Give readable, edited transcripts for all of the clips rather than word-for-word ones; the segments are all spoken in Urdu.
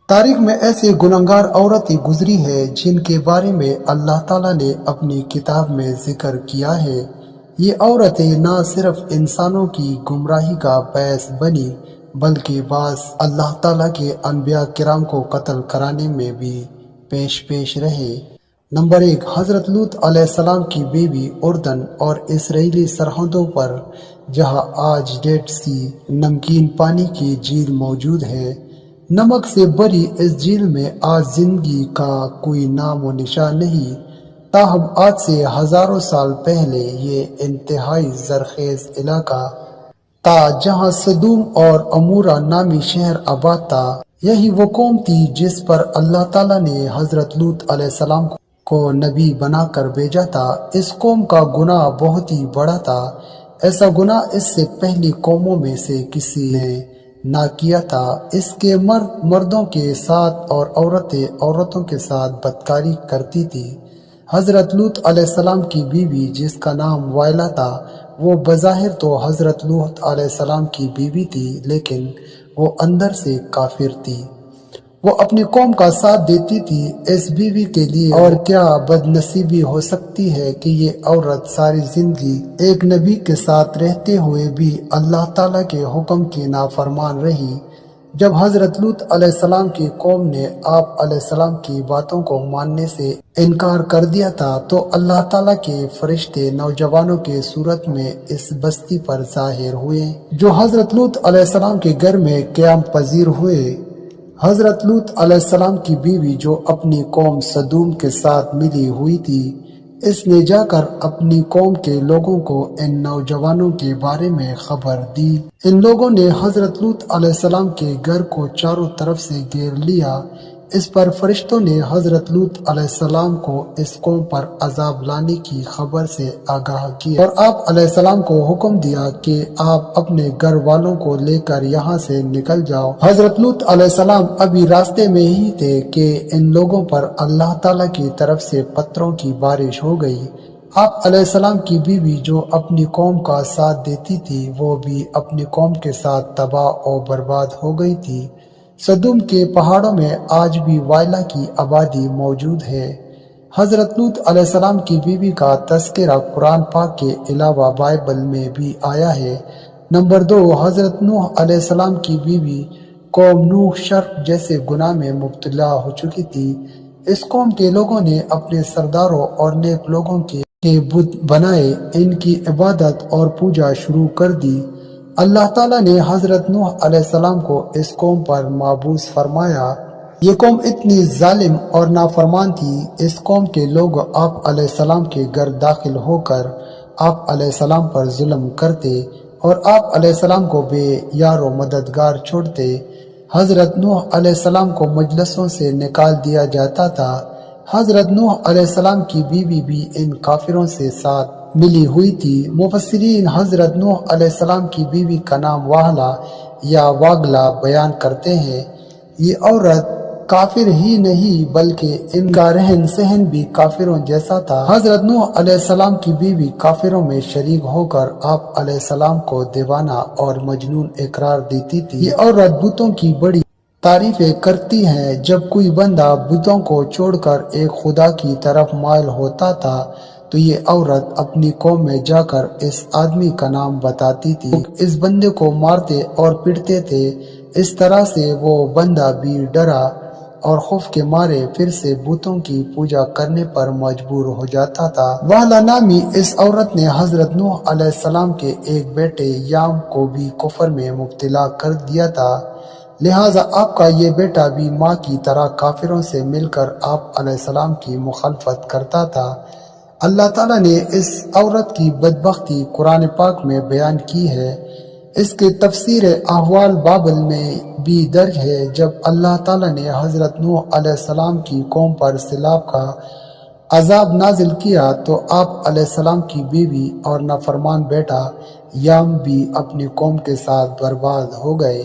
تاریخ میں ایسی گنہگار عورتیں گزری ہیں جن کے بارے میں اللہ تعالیٰ نے اپنی کتاب میں ذکر کیا ہے۔ یہ عورتیں نہ صرف انسانوں کی گمراہی کا باعث بنی بلکہ بعض اللہ تعالیٰ کے انبیاء کرام کو قتل کرانے میں بھی پیش رہے۔ نمبر 1، حضرت لوط علیہ السلام کی بیوی اردن اور اسرائیلی سرحدوں پر جہاں آج ڈیڈ سی نمکین پانی کی جھیل موجود ہے، نمک سے بھری اس جھیل میں آج زندگی کا کوئی نام و نشان نہیں، تاہم آج سے ہزاروں سال پہلے یہ انتہائی زرخیز علاقہ تھا جہاں سدوم اور عمورہ نامی شہر آباد تھا۔ یہی وہ قوم تھی جس پر اللہ تعالیٰ نے حضرت لوط علیہ السلام کو نبی بنا کر بھیجا تھا۔ اس قوم کا گناہ بہت ہی بڑا تھا، ایسا گناہ اس سے پہلی قوموں میں سے کسی نے نہ کیا تھا۔ اس کے مردوں کے ساتھ اور عورتیں عورتوں کے ساتھ بدکاری کرتی تھی۔ حضرت لوط علیہ السلام کی بیوی جس کا نام وائلا تھا، وہ بظاہر تو حضرت لوط علیہ السلام کی بیوی تھی لیکن وہ اندر سے کافر تھی۔ وہ اپنی قوم کا ساتھ دیتی تھی۔ اس بیوی کے لیے اور کیا بد نصیبی ہو سکتی ہے کہ یہ عورت ساری زندگی ایک نبی کے ساتھ رہتے ہوئے بھی اللہ تعالیٰ کے حکم کی نافرمان رہی۔ جب حضرت لوط علیہ السلام کی قوم نے آپ علیہ السلام کی باتوں کو ماننے سے انکار کر دیا تھا تو اللہ تعالیٰ کے فرشتے نوجوانوں کے صورت میں اس بستی پر ظاہر ہوئے جو حضرت لوط علیہ السلام کے گھر میں قیام پذیر ہوئے۔ حضرت لوط علیہ السلام کی بیوی جو اپنی قوم سدوم کے ساتھ ملی ہوئی تھی، اس نے جا کر اپنی قوم کے لوگوں کو ان نوجوانوں کے بارے میں خبر دی۔ ان لوگوں نے حضرت لوط علیہ السلام کے گھر کو چاروں طرف سے گھیر لیا۔ اس پر فرشتوں نے حضرت لوط علیہ السلام کو اس قوم پر عذاب لانے کی خبر سے آگاہ کیا اور آپ علیہ السلام کو حکم دیا کہ آپ اپنے گھر والوں کو لے کر یہاں سے نکل جاؤ۔ حضرت لوط علیہ السلام ابھی راستے میں ہی تھے کہ ان لوگوں پر اللہ تعالیٰ کی طرف سے پتھروں کی بارش ہو گئی۔ آپ علیہ السلام کی بیوی جو اپنی قوم کا ساتھ دیتی تھی، وہ بھی اپنی قوم کے ساتھ تباہ و برباد ہو گئی تھی۔ سدوم کے پہاڑوں میں آج بھی وائلا کی آبادی موجود ہے۔ حضرت لوط علیہ السلام کی بیوی کا تذکرہ قرآن پاک کے علاوہ بائبل میں بھی آیا ہے۔ نمبر 2، حضرت نوح علیہ السلام کی بیوی قوم نوح شرک جیسے گناہ میں مبتلا ہو چکی تھی۔ اس قوم کے لوگوں نے اپنے سرداروں اور نیک لوگوں کے بت بنائے، ان کی عبادت اور پوجا شروع کر دی۔ اللہ تعالیٰ نے حضرت نوح علیہ السلام کو اس قوم پر مبعوث فرمایا۔ یہ قوم اتنی ظالم اور نافرمان تھی، اس قوم کے لوگ آپ علیہ السلام کے گھر داخل ہو کر آپ علیہ السلام پر ظلم کرتے اور آپ علیہ السلام کو بے یار و مددگار چھوڑتے۔ حضرت نوح علیہ السلام کو مجلسوں سے نکال دیا جاتا تھا۔ حضرت نوح علیہ السلام کی بیوی بھی ان کافروں سے ساتھ ملی ہوئی تھی۔ مفسرین حضرت نوح علیہ السلام کی بیوی کا نام واہلا یا واگلا بیان کرتے ہیں۔ یہ عورت کافر ہی نہیں بلکہ ان کا رہن سہن بھی کافروں جیسا تھا۔ حضرت نوح علیہ السلام کی بیوی کافروں میں شریک ہو کر آپ علیہ السلام کو دیوانہ اور مجنون اقرار دیتی تھی۔ یہ عورت بتوں کی بڑی تعریفیں کرتی ہیں۔ جب کوئی بندہ بتوں کو چھوڑ کر ایک خدا کی طرف مائل ہوتا تھا تو یہ عورت اپنی قوم میں جا کر اس آدمی کا نام بتاتی تھی۔ اس بندے کو مارتے اور پیٹتے تھے۔ اس طرح سے وہ بندہ بھی ڈرا اور خوف کے مارے پھر سے بتوں کی پوجا کرنے پر مجبور ہو جاتا تھا۔ واہلا نامی اس عورت نے حضرت نوح علیہ السلام کے ایک بیٹے یام کو بھی کفر میں مبتلا کر دیا تھا، لہٰذا آپ کا یہ بیٹا بھی ماں کی طرح کافروں سے مل کر آپ علیہ السلام کی مخالفت کرتا تھا۔ اللہ تعالیٰ نے اس عورت کی بدبختی قرآن پاک میں بیان کی ہے۔ اس کے تفسیر احوال بابل میں بھی درج ہے۔ جب اللہ تعالیٰ نے حضرت نوح علیہ السلام کی قوم پر سیلاب کا عذاب نازل کیا تو آپ علیہ السلام کی بیوی اور نافرمان بیٹا یام بھی اپنی قوم کے ساتھ برباد ہو گئے۔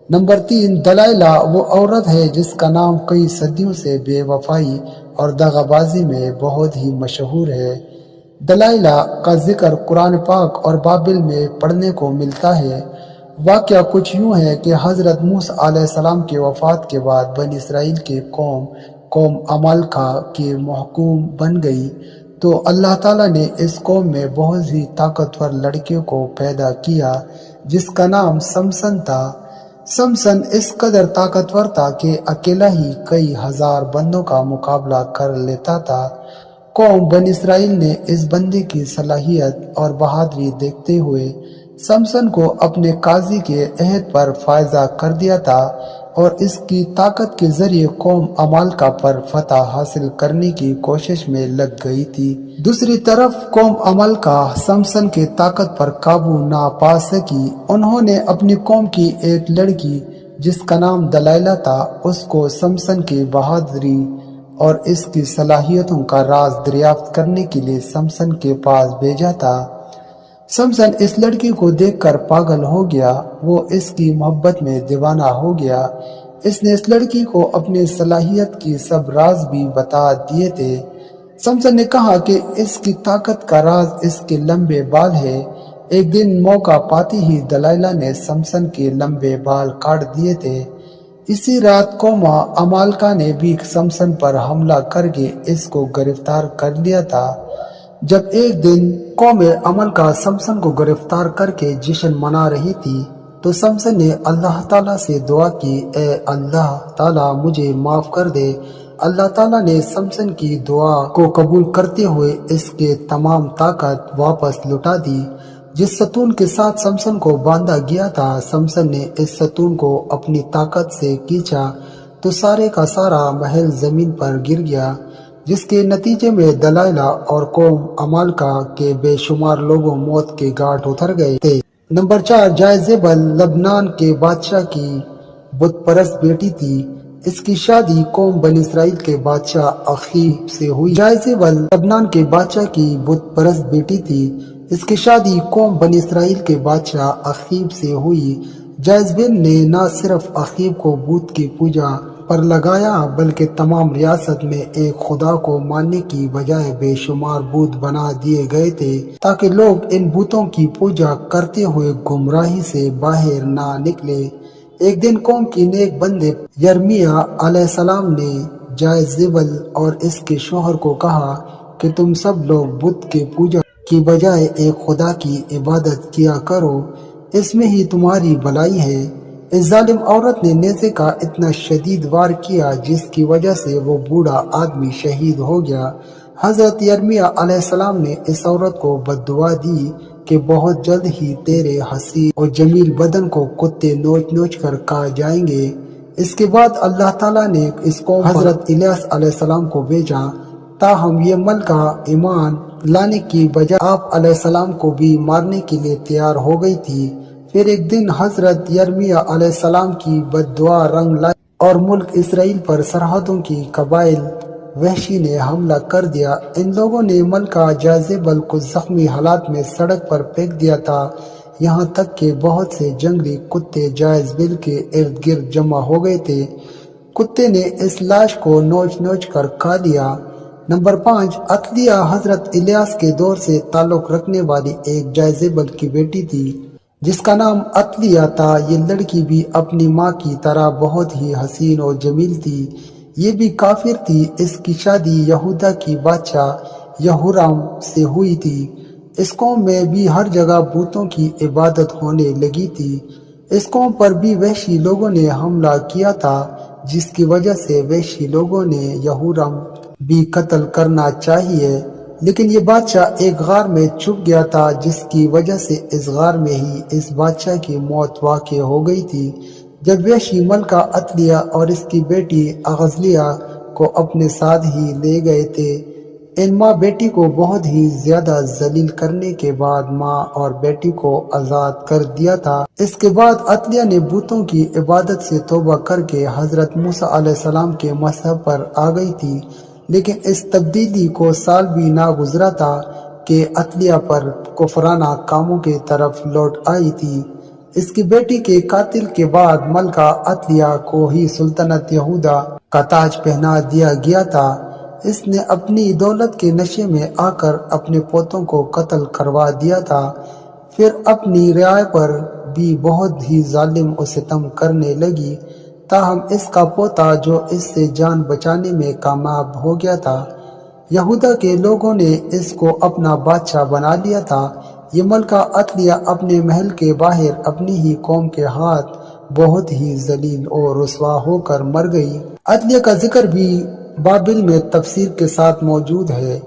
نمبر 3، دلائلہ وہ عورت ہے جس کا نام کئی صدیوں سے بے وفائی اور دغا بازی میں بہت ہی مشہور ہے۔ دلائلہ کا ذکر قرآن پاک اور بابل میں پڑھنے کو ملتا ہے۔ واقعہ کچھ یوں ہے کہ حضرت موسیٰ علیہ السلام کے وفات کے بعد بنی اسرائیل کی قوم عمالقہ کے محکوم بن گئی، تو اللہ تعالیٰ نے اس قوم میں بہت ہی طاقتور لڑکے کو پیدا کیا جس کا نام سمسن تھا۔ سمسن اس قدر طاقتور تھا کہ اکیلا ہی کئی ہزار بندوں کا مقابلہ کر لیتا تھا۔ قوم بنی اسرائیل نے اس بندے کی صلاحیت اور بہادری دیکھتے ہوئے سمسن کو اپنے قاضی کے عہد پر فائزہ کر دیا تھا اور اس کی طاقت کے ذریعے قوم عمالقہ پر فتح حاصل کرنے کی کوشش میں لگ گئی تھی۔ دوسری طرف قوم عمالقہ سمسن کے طاقت پر قابو نہ پا سکی۔ انہوں نے اپنی قوم کی ایک لڑکی جس کا نام دلائلہ تھا، اس کو سمسن کی بہادری اور اس کی صلاحیتوں کا راز دریافت کرنے کے لیے سمسن کے پاس بھیجا تھا۔ سمسن اس لڑکی کو دیکھ کر پاگل ہو گیا، وہ اس کی محبت میں دیوانہ ہو گیا۔ اس نے اس لڑکی کو اپنی صلاحیت کی سب راز بھی بتا دیے تھے۔ سمسن نے کہا کہ اس کی طاقت کا راز اس کے لمبے بال ہے۔ ایک دن موقع پاتے ہی دلائلہ نے سمسن کے لمبے بال کاٹ دیے تھے۔ اسی رات قوم عمالقہ نے بھی سمسن پر حملہ کر کے اس کو گرفتار کر لیا تھا۔ جب ایک دن قوم عمالقہ سمسن کو گرفتار کر کے جشن منا رہی تھی تو سمسن نے اللہ تعالیٰ سے دعا کی، اے اللہ تعالیٰ مجھے معاف کر دے۔ اللہ تعالیٰ نے سمسن کی دعا کو قبول کرتے ہوئے اس کے تمام طاقت واپس لوٹا دی۔ جس ستون کے ساتھ سمسن کو باندھا گیا تھا، سمسن نے اس ستون کو اپنی طاقت سے کھینچا تو سارے کا سارا محل زمین پر گر گیا، جس کے نتیجے میں دلائلہ اور قوم عمالقہ کے بے شمار لوگوں موت کے گھاٹ اتر گئے تھے۔ نمبر 4، جائزیبل لبنان کے بادشاہ کی بت پرست بیٹی تھی۔ اس کی شادی قوم بنی اسرائیل کے بادشاہ اخیب سے ہوئی۔ جائزیبل لبنان کے بادشاہ کی بت پرست بیٹی تھی۔ اس کی شادی قوم بنی اسرائیل کے بادشاہ اخیب سے ہوئی۔ جائزیبل نے نہ صرف اخیب کو بت کی پوجا پر لگایا بلکہ تمام ریاست میں ایک خدا کو ماننے کی بجائے بے شمار بت بنا دیے گئے تھے تاکہ لوگ ان بتوں کی پوجا کرتے ہوئے گمراہی سے باہر نہ نکلے۔ ایک دن قوم کی نیک بندے یرمیہ علیہ السلام نے جائزیبل اور اس کے شوہر کو کہا کہ تم سب لوگ بت کے پوجا کی بجائے ایک خدا کی عبادت کیا کرو، اس میں ہی تمہاری بھلائی ہے۔ اس ظالم عورت نے نیزے کا اتنا شدید وار کیا جس کی وجہ سے وہ بوڑھا آدمی شہید ہو گیا۔ حضرت یرمیہ علیہ السلام نے اس عورت کو بد دعا دی کہ بہت جلد ہی تیرے حسین اور جمیل بدن کو کتے نوچ نوچ کر کھا جائیں گے۔ اس کے بعد اللہ تعالیٰ نے اس کو حضرت الیاس علیہ السلام کو بھیجا، تاہم یہ ملکہ ایمان لانے کی بجائے آپ علیہ السلام کو بھی مارنے کے لیے تیار ہو گئی تھی۔ پھر ایک دن حضرت یرمیہ علیہ السلام کی بد دعا رنگ لائی اور ملک اسرائیل پر سرحدوں کی قبائل وحشی نے حملہ کر دیا۔ ان لوگوں نے ملکہ جائزیبل کو زخمی حالات میں سڑک پر پھینک دیا تھا، یہاں تک کہ بہت سے جنگلی کتے جائزیبل کے ارد گرد جمع ہو گئے تھے۔ کتے نے اس لاش کو نوچ نوچ کر کھا لیا۔ نمبر 5، عتلیہ حضرت الیاس کے دور سے تعلق رکھنے والی ایک جائزیبل کی بیٹی تھی جس کا نام عتلیہ تھا۔ یہ لڑکی بھی اپنی ماں کی طرح بہت ہی حسین اور جمیل تھی، یہ بھی کافر تھی۔ اس کی شادی یہودا کی بادشاہ یہورام سے ہوئی تھی۔ اس قوم میں بھی ہر جگہ بتوں کی عبادت ہونے لگی تھی۔ اس قوم پر بھی وحشی لوگوں نے حملہ کیا تھا جس کی وجہ سے وحشی لوگوں نے یہورام بھی قتل کرنا چاہیے، لیکن یہ بادشاہ ایک غار میں چھپ گیا تھا جس کی وجہ سے اس غار میں ہی اس بادشاہ کی موت واقع ہو گئی تھی۔ جب وحشی ملکہ عتلیہ اور اس کی بیٹی اغزلیہ کو اپنے ساتھ ہی لے گئے تھے۔ ان ماں بیٹی کو بہت ہی زیادہ ذلیل کرنے کے بعد ماں اور بیٹی کو آزاد کر دیا تھا۔ اس کے بعد عتلیہ نے بتوں کی عبادت سے توبہ کر کے حضرت موسیٰ علیہ السلام کے مذہب پر آ گئی تھی، لیکن اس تبدیلی کو سال بھی نہ گزرا تھا کہ عتلیہ پر کفرانہ کاموں کی طرف لوٹ آئی تھی۔ اس کی بیٹی کے قتل کے بعد ملکہ عتلیہ کو ہی سلطنت یہودا کا تاج پہنا دیا گیا تھا۔ اس نے اپنی دولت کے نشے میں آ کر اپنے پوتوں کو قتل کروا دیا تھا، پھر اپنی رعایا پر بھی بہت ہی ظالم و ستم کرنے لگی، تاہم اس کا پوتا جو اس سے جان بچانے میں کامیاب ہو گیا تھا، یہودا کے لوگوں نے اس کو اپنا بادشاہ بنا لیا تھا۔ یہ ملکہ عتلیہ اپنے محل کے باہر اپنی ہی قوم کے ہاتھ بہت ہی ذلیل اور رسوا ہو کر مر گئی۔ عتلیہ کا ذکر بھی بابل میں تفسیر کے ساتھ موجود ہے۔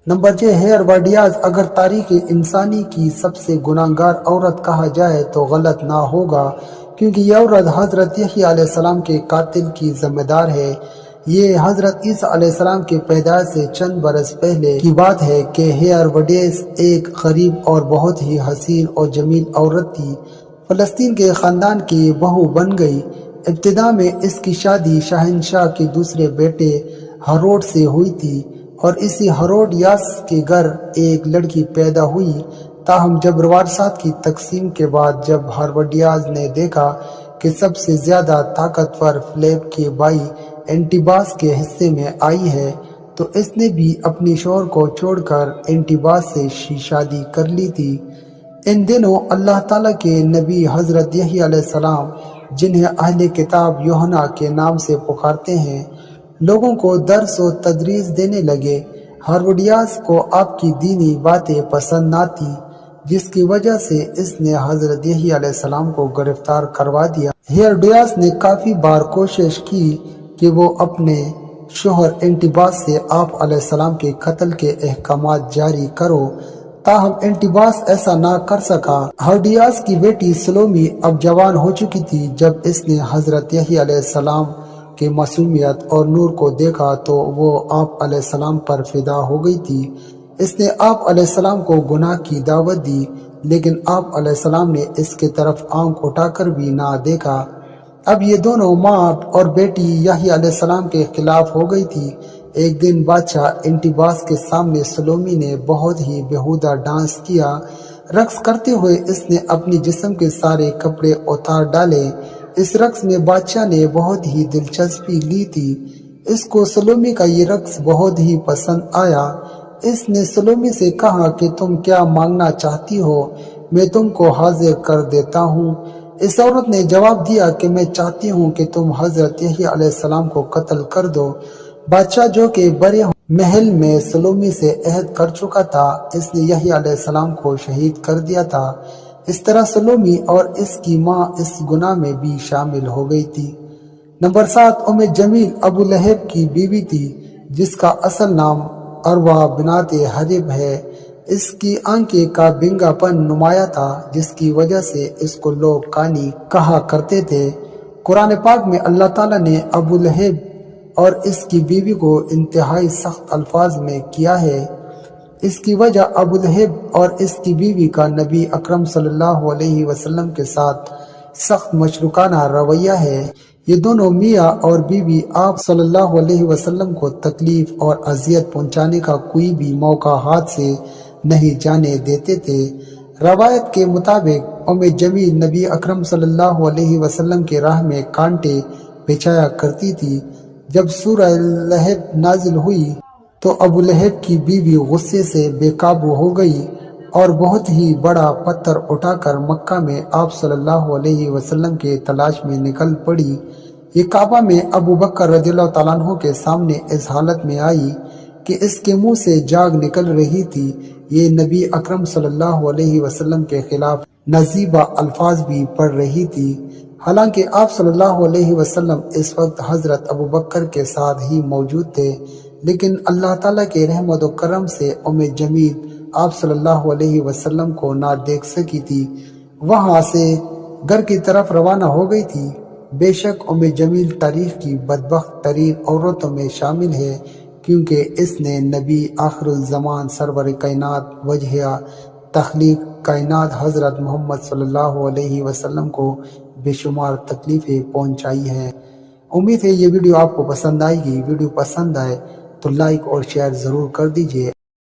نمبر 6، ہیروڈیاس اگر تاریخ انسانی کی سب سے گناہگار عورت کہا جائے تو غلط نہ ہوگا، کیونکہ یہ عورت حضرت یحییٰ علیہ السلام کے قاتل کی ذمہ دار ہے۔ یہ حضرت عیسیٰ علیہ السلام کے پیدائش سے چند برس پہلے کی بات ہے کہ ہیروڈیس ایک غریب اور بہت ہی حسین اور جمیل عورت تھی۔ فلسطین کے خاندان کی بہو بن گئی۔ ابتدا میں اس کی شادی شہنشاہ کے دوسرے بیٹے ہروڈ سے ہوئی تھی اور اسی ہروڈیاس کے گھر ایک لڑکی پیدا ہوئی۔ تاہم جب وراثت کی تقسیم کے بعد جب ہیروڈیاس نے دیکھا کہ سب سے زیادہ طاقتور فلپ کے بھائی اینٹیباس کے حصے میں آئی ہے، تو اس نے بھی اپنی شوہر کو چھوڑ کر اینٹیباس سے شادی کر لی تھی۔ ان دنوں اللہ تعالیٰ کے نبی حضرت یحییٰ علیہ السلام، جنہیں اہل کتاب یوحنا کے نام سے پکارتے ہیں، لوگوں کو درس و تدریس دینے لگے۔ ہیروڈیاس کو آپ کی دینی باتیں پسند نہ تھی، جس کی وجہ سے اس نے حضرت یحییٰ علیہ السلام کو گرفتار کروا دیا۔ ہیروڈیاس نے کافی بار کوشش کی کہ وہ اپنے شوہر اینٹیباس سے آپ علیہ السلام کے قتل کے احکامات جاری کرو، تاہم اینٹیباس ایسا نہ کر سکا۔ ہیروڈیاس کی بیٹی سلومی اب جوان ہو چکی تھی۔ جب اس نے حضرت یحییٰ علیہ السلام کے معصومیت اور نور کو دیکھا تو وہ آپ علیہ السلام پر فدا ہو گئی تھی۔ اس نے آپ علیہ السلام کو گناہ کی دعوت دی، لیکن آپ علیہ السلام نے اس کے طرف آنکھ اٹھا کر بھی نہ دیکھا۔ اب یہ دونوں ماں اور بیٹی یحییٰ علیہ السلام کے خلاف ہو گئی تھی۔ ایک دن بادشاہ اینٹیباس کے سامنے سلومی نے بہت ہی بیہودہ ڈانس کیا۔ رقص کرتے ہوئے اس نے اپنی جسم کے سارے کپڑے اتار ڈالے۔ اس رقص میں بادشاہ نے بہت ہی دلچسپی لی تھی۔ اس کو سلومی کا یہ رقص بہت ہی پسند آیا۔ اس نے سلومی سے کہا کہ تم کیا مانگنا چاہتی ہو، میں تم کو حاضر کر دیتا ہوں۔ اس عورت نے جواب دیا کہ میں چاہتی ہوں کہ تم حضرت یحییٰ علیہ السلام کو قتل کر دو۔ بادشاہ جو کہ بڑے محل میں سلومی سے عہد کر چکا تھا، اس نے یحییٰ علیہ السلام کو شہید کر دیا تھا۔ اس طرح سلومی اور اس کی ماں اس گناہ میں بھی شامل ہو گئی تھی۔ نمبر 7، ام جمیل ابو لہب کی بیوی تھی، جس کا اصل نام عروہ بنت حرب ہے۔ اس کی آنکھیں کا بنگا پن نمایاں تھا، جس کی وجہ سے اس کو لوگ کانی کہا کرتے تھے۔ قرآن پاک میں اللہ تعالیٰ نے ابو لہب اور اس کی بیوی کو انتہائی سخت الفاظ میں کیا ہے۔ اس کی وجہ ابو لہب اور اس کی بیوی کا نبی اکرم صلی اللہ علیہ وسلم کے ساتھ سخت مشرکانہ رویہ ہے۔ یہ دونوں میاں اور بیوی آپ صلی اللہ علیہ وسلم کو تکلیف اور اذیت پہنچانے کا کوئی بھی موقع ہاتھ سے نہیں جانے دیتے تھے۔ روایت کے مطابق ام جمیل نبی اکرم صلی اللہ علیہ وسلم کے راہ میں کانٹے بچھایا کرتی تھی۔ جب سورہ لہب نازل ہوئی تو ابو لہب کی بیوی غصے سے بے قابو ہو گئی اور بہت ہی بڑا پتھر اٹھا کر مکہ میں آپ صلی اللہ علیہ وسلم کے تلاش میں نکل پڑی۔ یہ کعبہ میں ابو بکر رضی اللہ تعالیٰ عنہ کے سامنے اس حالت میں آئی کہ اس کے منہ سے جاگ نکل رہی تھی۔ یہ نبی اکرم صلی اللہ علیہ وسلم کے خلاف نازیبہ الفاظ بھی پڑھ رہی تھی۔ حالانکہ آپ صلی اللہ علیہ وسلم اس وقت حضرت ابو بکر کے ساتھ ہی موجود تھے، لیکن اللہ تعالیٰ کے رحمت و کرم سے ام جمیل آپ صلی اللہ علیہ وسلم کو نہ دیکھ سکی تھی، وہاں سے گھر کی طرف روانہ ہو گئی تھی۔ بے شک ام جمیل تاریخ کی بدبخت ترین عورتوں میں شامل ہے، کیونکہ اس نے نبی آخر الزمان سرور کائنات وجہ تخلیق کائنات حضرت محمد صلی اللہ علیہ وسلم کو بے شمار تکلیفیں پہنچائی ہیں۔ امید ہے یہ ویڈیو آپ کو پسند آئے گی۔ ویڈیو پسند آئے تو لائک اور شیئر ضرور کر دیجیے۔